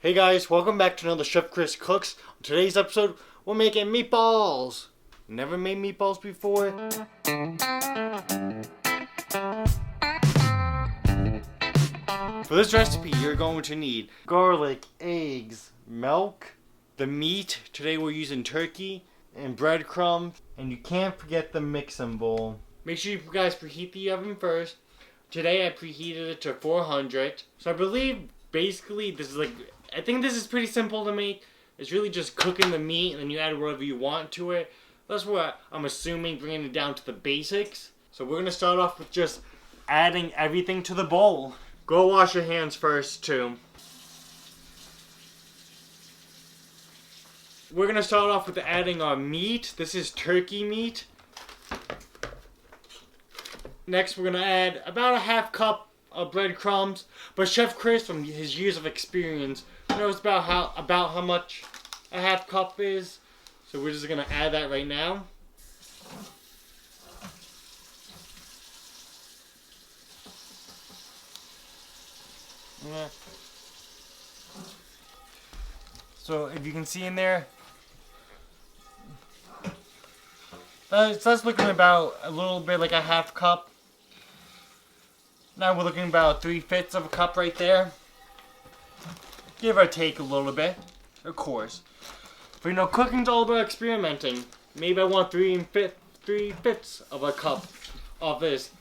Hey guys, welcome back to another Chef Chris Cooks. On today's episode, we're making meatballs. Never made meatballs before? For this recipe, you're going to need garlic, eggs, milk, the meat. Today we're using turkey and breadcrumbs. And you can't forget the mixing bowl. Make sure you guys preheat the oven first. Today I preheated it to 400. So I believe basically this is I think this is pretty simple to make. It's really just cooking the meat and then you add whatever you want to it. That's what I'm assuming, bringing it down to the basics. So we're going to start off with just adding everything to the bowl. Go wash your hands first too. We're going to start off with adding our meat. This is turkey meat. Next we're going to add about a half cup of breadcrumbs. But Chef Chris, from his years of experience, knows about how much a half cup is. So we're just going to add that right now. Yeah. So if you can see in there, that's looking about a little bit like a half cup. Now we're looking about 3/5 of a cup right there. Give or take a little bit, of course. But you know, cooking's all about experimenting. Maybe I want 3/5 of a cup of this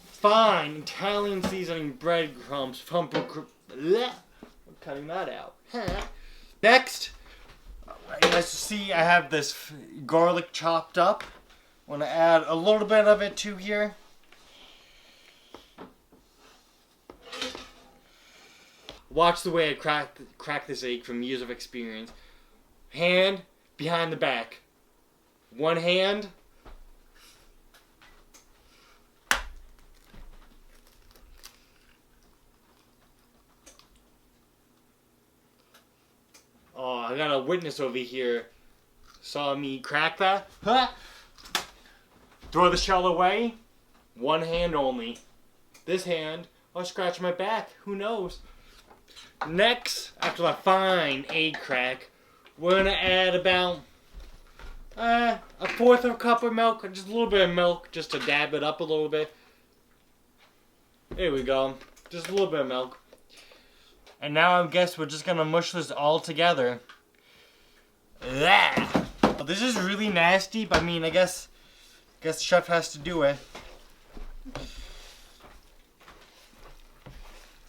fine Italian seasoning breadcrumbs from I'm cutting that out. Next, as you see, I have this garlic chopped up. I'm going to add a little bit of it to here. Watch the way I crack this egg from years of experience. Hand behind the back. One hand. Oh, I got a witness over here. Saw me crack that. Huh? Throw the shell away. One hand only. This hand, I'll scratch my back. Who knows? Next, after a fine egg crack, we're going to add about a 1/4 of a cup of milk. Just a little bit of milk, just to dab it up a little bit. There we go. Just a little bit of milk. And now I guess we're just going to mush this all together. This is really nasty, but I mean, I guess the chef has to do it.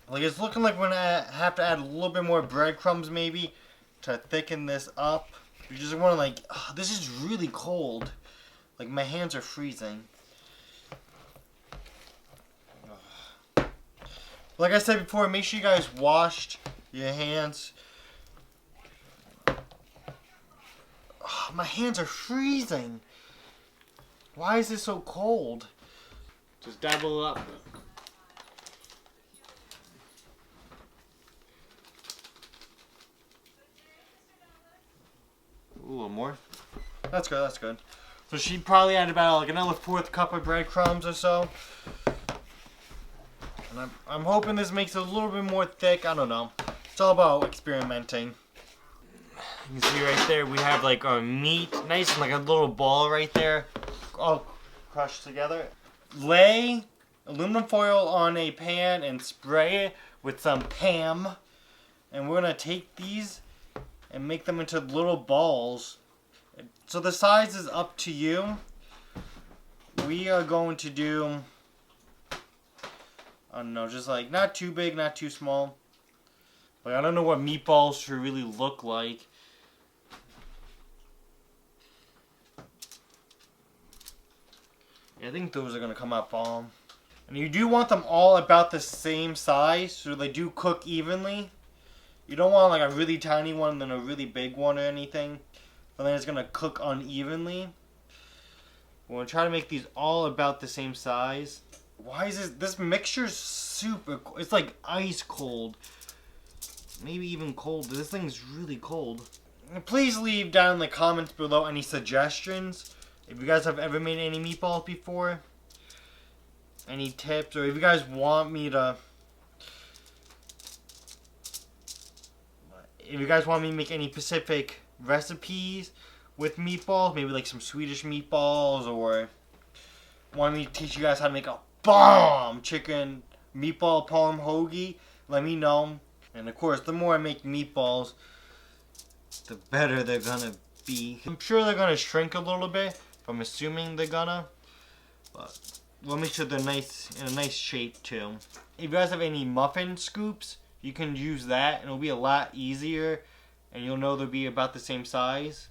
Like, it's looking like we're going to have to add a little bit more breadcrumbs maybe to thicken this up. You just want to this is really cold. Like, my hands are freezing. Like I said before, make sure you guys washed your hands. My hands are freezing. Why is it so cold? Just dabble up. A little more. That's good, that's good. So she'd probably add about another 1/4 cup of breadcrumbs or so. And I'm hoping this makes it a little bit more thick. I don't know. It's all about experimenting. You can see right there we have our meat. Nice and a little ball right there. All crushed together. Lay aluminum foil on a pan and spray it with some Pam. And we're going to take these and make them into little balls. So the size is up to you. We are going to do, I don't know, just not too big, not too small. I don't know what meatballs should really look like. Yeah, I think those are going to come out bomb. And you do want them all about the same size so they do cook evenly. You don't want a really tiny one and then a really big one or anything. But then it's going to cook unevenly. We're going to try to make these all about the same size. Why is this mixture super cold? It's like ice cold. Maybe even cold. This thing's really cold. And please leave down in the comments below any suggestions. If you guys have ever made any meatballs before. Any tips. Or if you guys want me to if you guys want me to make any specific recipes with meatballs, maybe like some Swedish meatballs, or want me to teach you guys how to make a bomb chicken meatball parm hoagie, let me know. And of course, the more I make meatballs, the better they're gonna be. I'm sure they're gonna shrink a little bit. I'm assuming they're gonna. But we'll make sure they're nice, in a nice shape too. If you guys have any muffin scoops, you can use that and it'll be a lot easier. And you'll know they'll be about the same size.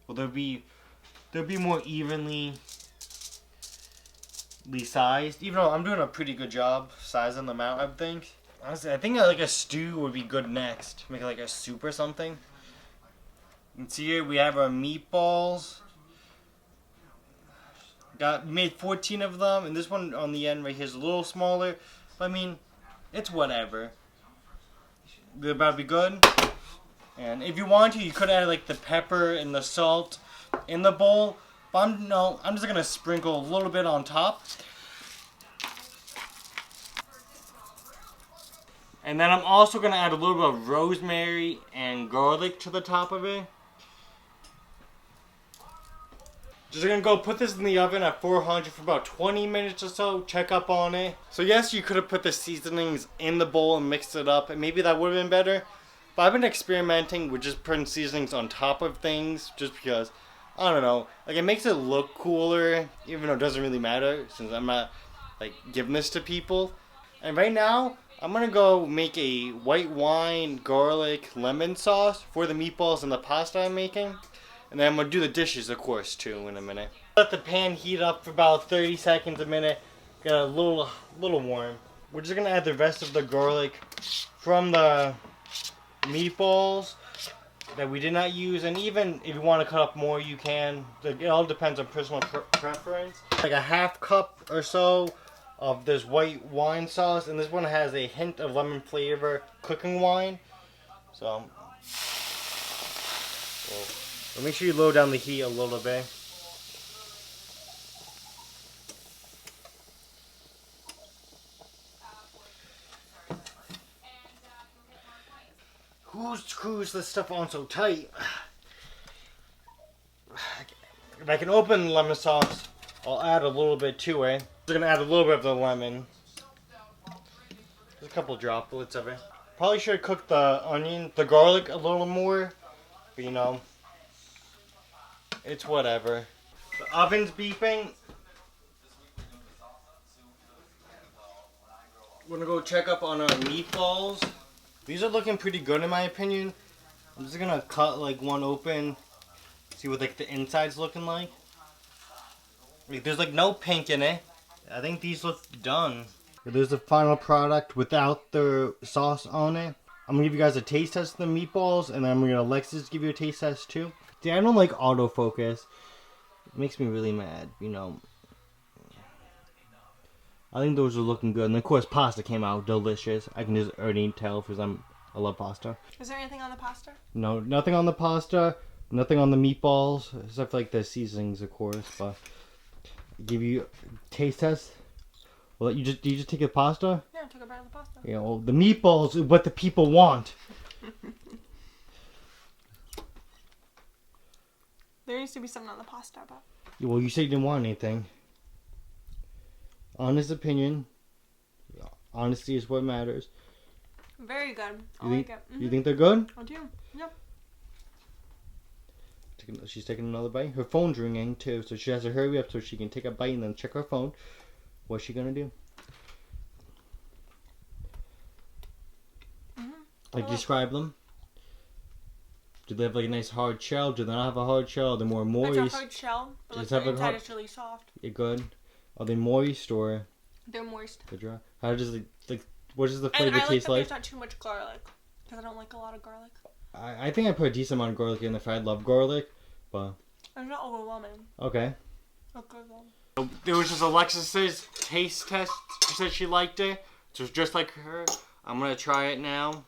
Well, they'll be more evenly sized. Even though I'm doing a pretty good job sizing them out, I think. Honestly, I think like a stew would be good next. Make it like a soup or something. You can see here we have our meatballs. Made 14 of them, and this one on the end right here is a little smaller. But I mean, it's whatever. They're about to be good. And if you want to, you could add like the pepper and the salt in the bowl. But I'm just gonna sprinkle a little bit on top. And then I'm also going to add a little bit of rosemary and garlic to the top of it. Just going to go put this in the oven at 400 for about 20 minutes or so. Check up on it. So yes, you could have put the seasonings in the bowl and mixed it up, and maybe that would have been better. But I've been experimenting with just putting seasonings on top of things just because, I don't know, like it makes it look cooler, even though it doesn't really matter since I'm not like giving this to people. And right now, I'm going to go make a white wine, garlic, lemon sauce for the meatballs and the pasta I'm making. And then I'm going to do the dishes, of course, too, in a minute. Let the pan heat up for about 30 seconds, a minute. Get a little warm. We're just going to add the rest of the garlic from the meatballs that we did not use. And even if you want to cut up more, you can. It all depends on personal preference. Like a half cup or so of this white wine sauce, and this one has a hint of lemon flavor cooking wine. So make sure you lower down the heat a little bit. Who screws this stuff on so tight? If I can open the lemon sauce, I'll add a little bit to it. I'm gonna add a little bit of the lemon. Just a couple droplets of it. Probably should have cooked the garlic a little more, but you know, it's whatever. The oven's beeping. We're gonna go check up on our meatballs. These are looking pretty good in my opinion. I'm just gonna cut like one open, see what like the inside's looking like. There's like no pink in it. I think these look done. There's the final product without the sauce on it. I'm gonna give you guys a taste test of the meatballs, and then I'm gonna Alexis give you a taste test too. See, I don't like autofocus. It makes me really mad, you know. I think those are looking good, and of course pasta came out delicious. I can just already tell because I love pasta. Is there anything on the pasta? No, nothing on the pasta. Nothing on the meatballs, except for like the seasonings, of course. But give you a taste test. Well, you just take the pasta? Yeah, I took a bite of the pasta. Yeah, well, the meatballs is what the people want. There used to be something on the pasta, but... Well, you said you didn't want anything. Honest opinion. Honesty is what matters. Very good. I like it. You think they're good? I do. Yep. She's taking another bite. Her phone's ringing too, so she has to hurry up so she can take a bite and then check her phone. What's she gonna do? Like, describe them. Do they have like a nice hard shell? Do they not have a hard shell? Are they more moist? It's a hard shell, but like the inside is really soft. You're good. Are they moist or? They're moist. They're dry. How does it like? What does the flavor and I taste like? There's not too much garlic because I don't like a lot of garlic. I think I put a decent amount of garlic in if I love garlic, but it's not overwhelming. Okay. Okay then. There was just Alexis's taste test. She said she liked it, so it's just like her. I'm gonna try it now.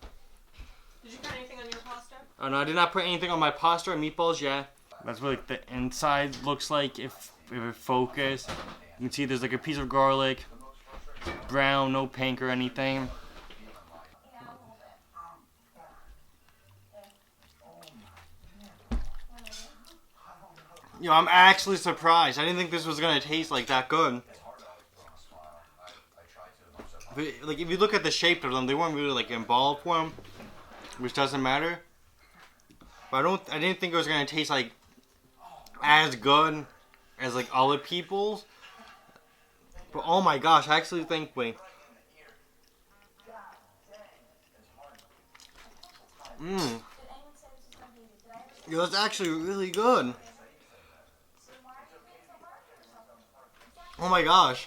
Did you put anything on your pasta? Oh no, I did not put anything on my pasta or meatballs yet. That's what like the inside looks like if it focus. You can see there's like a piece of garlic, brown, no pink or anything. Yo, I'm actually surprised. I didn't think this was gonna taste like that good. But, like, if you look at the shape of them, they weren't really like in ball form, which doesn't matter. But I didn't think it was gonna taste like as good as like other people's. But oh my gosh, I actually think Yo, that's actually really good. Oh my gosh.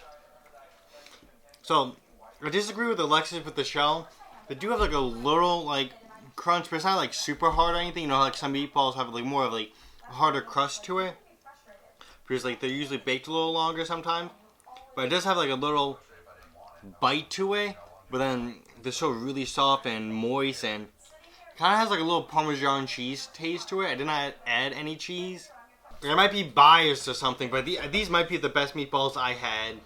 So, I disagree with Alexis with the shell. They do have like a little like crunch, but it's not like super hard or anything. You know, like some meatballs have like more of like a harder crust to it. Because like they're usually baked a little longer sometimes. But it does have like a little bite to it. But then they're so really soft and moist and kind of has like a little Parmesan cheese taste to it. I did not add any cheese. I might be biased or something, but these might be the best meatballs I had.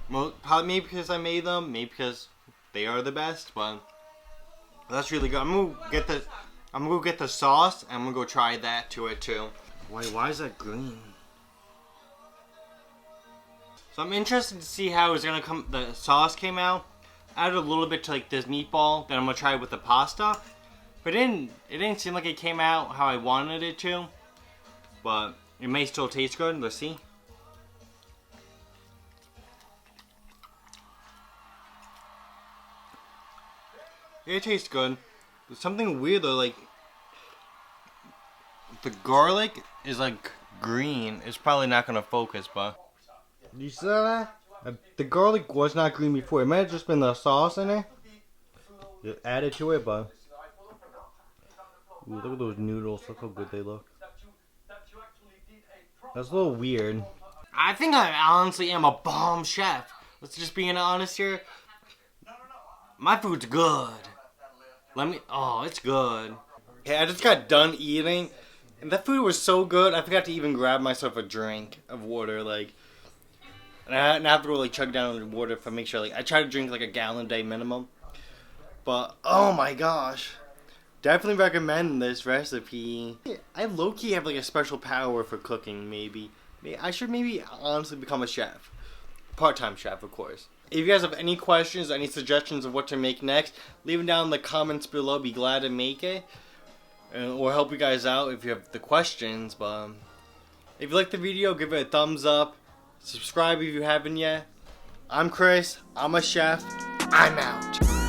Probably maybe because I made them, maybe because they are the best, but that's really good. I'm gonna go get the sauce, and I'm gonna go try that to it too. Why is that green? So I'm interested to see how it's gonna come. The sauce came out. I added a little bit to like this meatball, then I'm gonna try it with the pasta. But it didn't seem like it came out how I wanted it to. But it may still taste good. Let's see. It tastes good. There's something weird though, like the garlic is like green. It's probably not gonna focus, but you saw that? The garlic was not green before. It might have just been the sauce in it. Just added to it, but ooh, look at those noodles. Look how good they look. That's a little weird. I think I honestly am a bomb chef. Let's just being honest here. My food's good. It's good. Yeah, I just got done eating, and that food was so good, I forgot to even grab myself a drink of water, like, and I have to go, like, chug down the water to make sure, like, I try to drink, like, a gallon a day minimum, but, oh my gosh, definitely recommend this recipe. I low-key have, like, a special power for cooking, maybe. I should maybe honestly become a chef. Part-time chef, of course. If you guys have any questions, any suggestions of what to make next, leave them down in the comments below. Be glad to make it. Or help you guys out if you have the questions. But if you like the video, give it a thumbs up. Subscribe if you haven't yet. I'm Chris. I'm a chef. I'm out.